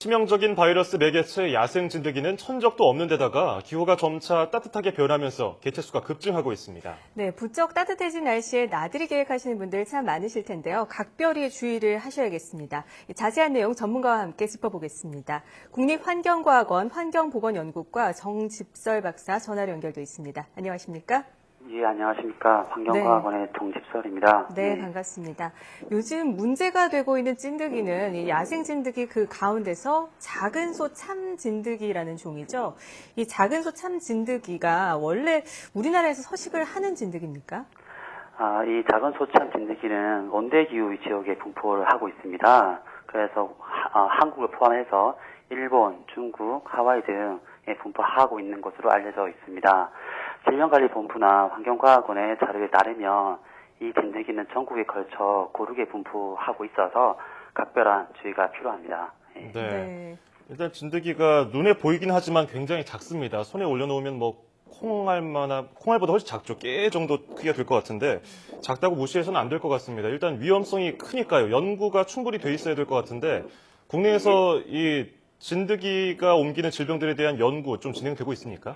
치명적인 바이러스 매개체 야생 진드기는 천적도 없는 데다가 기후가 점차 따뜻하게 변하면서 개체수가 급증하고 있습니다. 네, 부쩍 따뜻해진 날씨에 나들이 계획하시는 분들 참 많으실 텐데요. 각별히 주의를 하셔야겠습니다. 자세한 내용 전문가와 함께 짚어보겠습니다. 국립환경과학원 환경보건연구과 정집설 박사 전화로 연결돼 있습니다. 안녕하십니까? 예, 안녕하십니까. 환경과학원의 정집설입니다. 네, 반갑습니다. 요즘 문제가 되고 있는 찐득이는 이 야생 찐득이 그 가운데서 작은 소 참 진드기라는 종이죠. 이 작은 소 참 진드기가 원래 우리나라에서 서식을 하는 진드기입니까? 이 작은 소참 진드기는 온대기후 지역에 분포를 하고 있습니다. 그래서 한국을 포함해서 일본, 중국, 하와이 등에 분포하고 있는 것으로 알려져 있습니다. 질병관리본부나 환경과학원의 자료에 따르면 이 진드기는 전국에 걸쳐 고르게 분포하고 있어서 각별한 주의가 필요합니다. 네. 일단 진드기가 눈에 보이긴 하지만 굉장히 작습니다. 손에 올려놓으면 콩알보다 훨씬 작죠. 깨 정도 크기가 될 것 같은데 작다고 무시해서는 안 될 것 같습니다. 일단 위험성이 크니까요. 연구가 충분히 돼 있어야 될 것 같은데 국내에서 이 진드기가 옮기는 질병들에 대한 연구 좀 진행되고 있습니까?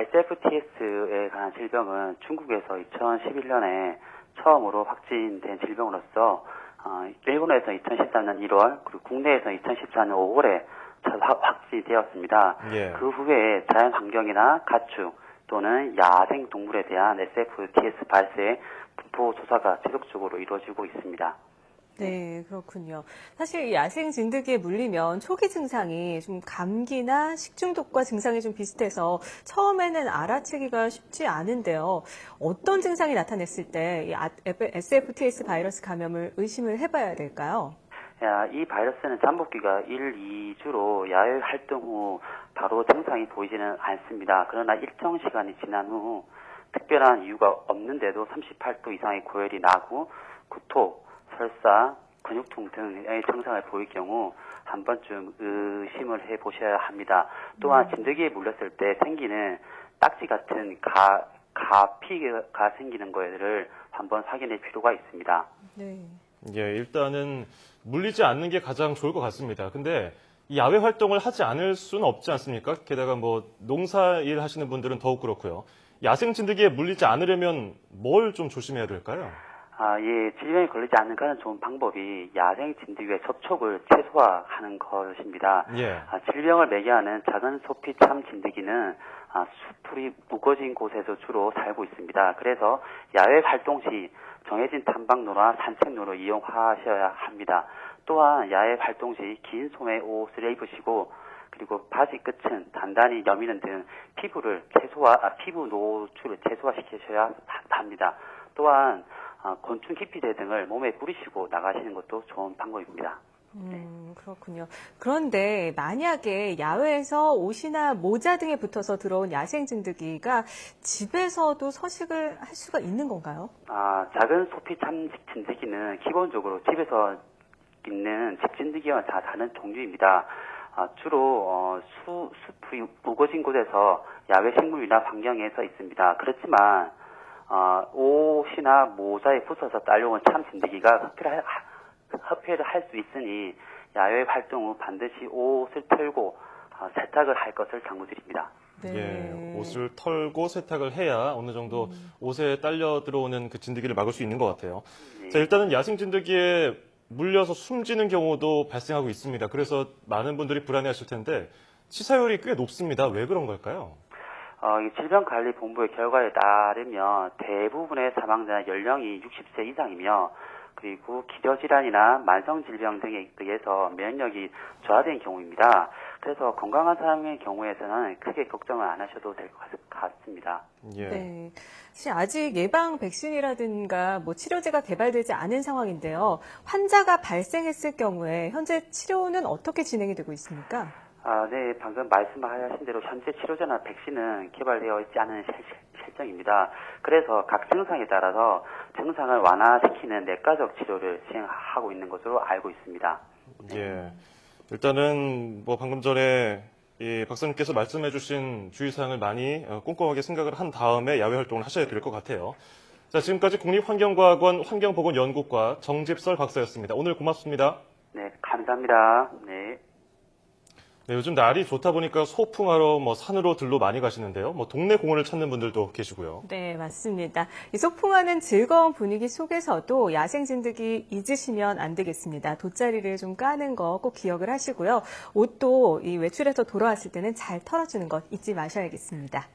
SFTS에 관한 질병은 중국에서 2011년에 처음으로 확진된 질병으로서 일본에서 2013년 1월 그리고 국내에서 2014년 5월에 확진되었습니다. 예. 그 후에 자연환경이나 가축 또는 야생 동물에 대한 SFTS 발생 분포 조사가 지속적으로 이루어지고 있습니다. 네, 그렇군요. 사실 이 야생 진드기에 물리면 초기 증상이 좀 감기나 식중독과 증상이 좀 비슷해서 처음에는 알아채기가 쉽지 않은데요. 어떤 증상이 나타났을 때 이 SFTS 바이러스 감염을 의심을 해봐야 될까요? 이 바이러스는 잠복기가 1, 2주로 야외 활동 후 바로 증상이 보이지는 않습니다. 그러나 일정 시간이 지난 후 특별한 이유가 없는데도 38도 이상의 고열이 나고 구토, 설사, 근육통 등의 증상을 보일 경우 한 번쯤 의심을 해보셔야 합니다. 또한 진드기에 물렸을 때 생기는 딱지 같은 가피가 생기는 거를 한번 확인할 필요가 있습니다. 네. 예, 일단은 물리지 않는 게 가장 좋을 것 같습니다. 근데 이 야외 활동을 하지 않을 수는 없지 않습니까? 게다가 농사일 하시는 분들은 더욱 그렇고요. 야생 진드기에 물리지 않으려면 뭘 좀 조심해야 될까요? 질병에 걸리지 않는 가장 좋은 방법이 야생 진드기의 접촉을 최소화하는 것입니다. 예. 질병을 매개하는 작은 소피 참 진드기는 수풀이 우거진 곳에서 주로 살고 있습니다. 그래서 야외 활동 시 정해진 탐방로나 산책로를 이용하셔야 합니다. 또한 야외 활동 시 긴 소매 옷을 입으시고 그리고 바지 끝은 단단히 여미는 등 피부 노출을 최소화시키셔야 합니다. 또한 곤충 기피제 등을 몸에 뿌리시고 나가시는 것도 좋은 방법입니다. 그렇군요. 그런데 만약에 야외에서 옷이나 모자 등에 붙어서 들어온 야생 진드기가 집에서도 서식을 할 수가 있는 건가요? 작은 소피 참 진드기는 기본적으로 집에서 있는 집진드기와 다 다른 종류입니다. 주로 숲이 우거진 곳에서 야외 식물이나 환경에서 있습니다. 그렇지만 옷이나 모자에 붙어서 딸려온 참 진드기가 흡혈을 할 수 있으니 야외 활동 후 반드시 옷을 털고 세탁을 할 것을 당부드립니다. 네. 예, 옷을 털고 세탁을 해야 어느 정도 옷에 딸려 들어오는 그 진드기를 막을 수 있는 것 같아요. 네. 자, 일단은 야생 진드기에 물려서 숨지는 경우도 발생하고 있습니다. 그래서 많은 분들이 불안해하실 텐데 치사율이 꽤 높습니다. 왜 그런 걸까요? 질병관리본부의 결과에 따르면 대부분의 사망자는 연령이 60세 이상이며 그리고 기저질환이나 만성질병 등에 의해서 면역력이 저하된 경우입니다. 그래서 건강한 사람의 경우에서는 크게 걱정을 안 하셔도 될 것 같습니다. 예. 네. 사실 아직 예방 백신이라든가 치료제가 개발되지 않은 상황인데요. 환자가 발생했을 경우에 현재 치료는 어떻게 진행이 되고 있습니까? 네, 방금 말씀하신 대로 현재 치료제나 백신은 개발되어 있지 않은 실정입니다. 그래서 각 증상에 따라서 증상을 완화시키는 내과적 치료를 시행하고 있는 것으로 알고 있습니다. 예. 일단은 방금 전에 이 박사님께서 말씀해주신 주의사항을 많이 꼼꼼하게 생각을 한 다음에 야외 활동을 하셔야 될 것 같아요. 자, 지금까지 국립환경과학원 환경보건연구과 정집설 박사였습니다. 오늘 고맙습니다. 네, 감사합니다. 네. 네, 요즘 날이 좋다 보니까 소풍하러 산으로 들로 많이 가시는데요. 동네 공원을 찾는 분들도 계시고요. 네, 맞습니다. 이 소풍하는 즐거운 분위기 속에서도 야생 진드기 잊으시면 안 되겠습니다. 돗자리를 좀 까는 거 꼭 기억을 하시고요. 옷도 이 외출해서 돌아왔을 때는 잘 털어주는 것 잊지 마셔야겠습니다.